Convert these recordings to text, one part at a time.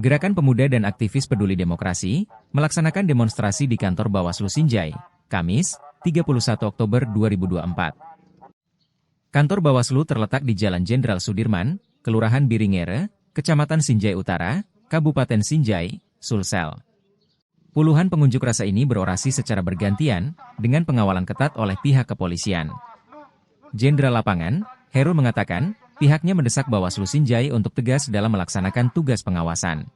Gerakan Pemuda dan Aktivis Peduli Demokrasi melaksanakan demonstrasi di kantor Bawaslu Sinjai, Kamis, 31 Oktober 2024. Kantor Bawaslu terletak di Jalan Jenderal Sudirman, Kelurahan Biringere, Kecamatan Sinjai Utara, Kabupaten Sinjai, Sulsel. Puluhan pengunjuk rasa ini berorasi secara bergantian, dengan pengawalan ketat oleh pihak kepolisian. Jenderal Lapangan, Heru mengatakan, pihaknya mendesak Bawaslu Sinjai untuk tegas dalam melaksanakan tugas pengawasan.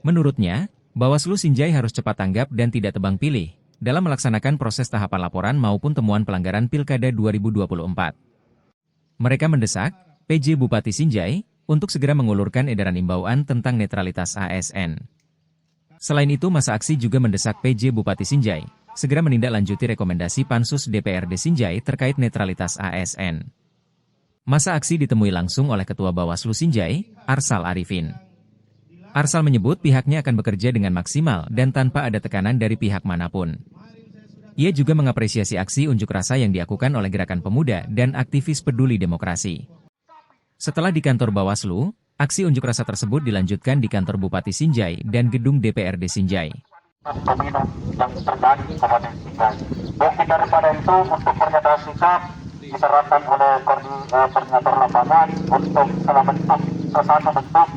Menurutnya, Bawaslu Sinjai harus cepat tanggap dan tidak tebang pilih dalam melaksanakan proses tahapan laporan maupun temuan pelanggaran Pilkada 2024. Mereka mendesak PJ Bupati Sinjai untuk segera mengulurkan edaran imbauan tentang netralitas ASN. Selain itu, masa aksi juga mendesak PJ Bupati Sinjai segera menindaklanjuti rekomendasi Pansus DPRD Sinjai terkait netralitas ASN. Masa aksi ditemui langsung oleh Ketua Bawaslu Sinjai, Arsal Arifin. Arsal menyebut pihaknya akan bekerja dengan maksimal dan tanpa ada tekanan dari pihak manapun. Ia juga mengapresiasi aksi unjuk rasa yang dilakukan oleh Gerakan Pemuda dan Aktivis Peduli Demokrasi. Setelah di kantor Bawaslu, aksi unjuk rasa tersebut dilanjutkan di kantor Bupati Sinjai dan gedung DPRD Sinjai. Yang terjadi di Kabupaten Sinjai. Bukti daripada itu untuk pernyataan sikap diserahkan oleh koordinator lapangan untuk satu bentuk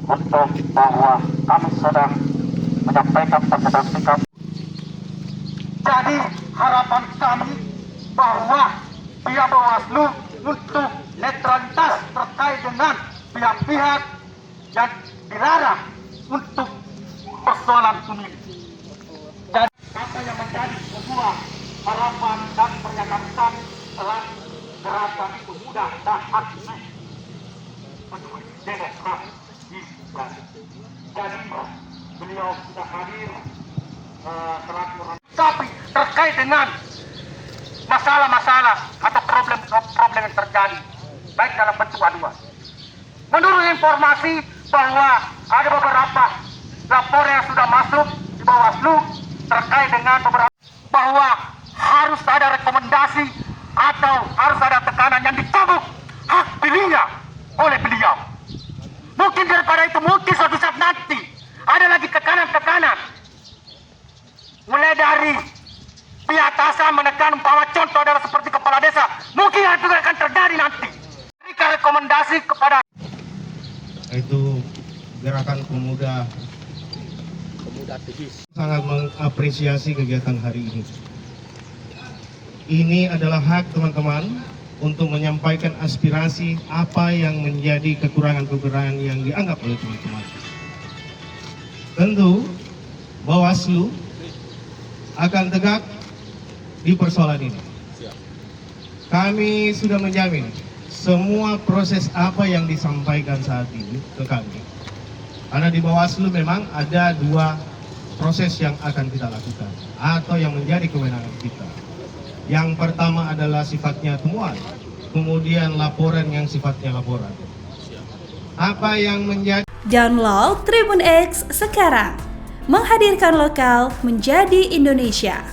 untuk bahwa kami sedang menyampaikan pernyataan sikap. Jadi harapan kami bahwa pihak Bawaslu untuk netralitas terkait dengan pihak-pihak yang dilarang untuk persoalan ini. Dan apa yang menjadi sebuah harapan dan pernyataan kami telah Gerakan Pemuda dan Aktivis Peduli Demokrasi di Sinjai. Jadi beliau sudah hadir tapi terkait dengan masalah-masalah atau problem yang terjadi baik dalam bentuk aduan. Menurut informasi bahwa ada beberapa laporan yang sudah masuk di Bawaslu terkait dengan beberapa bahwa harus ada rekomendasi atau harus ada tekanan yang dicabut hak pilihnya oleh beliau. Mungkin daripada itu mungkin suatu saat nanti ada lagi tekanan-tekanan mulai dari pihak atasan menekan umpama contoh adalah seperti kepala desa. Mungkin itu akan terjadi nanti. Berikan rekomendasi kepada itu Gerakan Pemuda Aktivis sangat mengapresiasi kegiatan hari ini. Ini adalah hak teman-teman untuk menyampaikan aspirasi apa yang menjadi kekurangan-kekurangan yang dianggap oleh teman-teman. Tentu Bawaslu akan tegak di persoalan ini. Kami sudah menjamin semua proses apa yang disampaikan saat ini ke kami. Karena di Bawaslu memang ada dua proses yang akan kita lakukan atau yang menjadi kewenangan kita. Yang pertama adalah sifatnya temuan, kemudian laporan yang sifatnya laporan. Apa yang menjadi Download Tribun X sekarang, menghadirkan lokal menjadi Indonesia.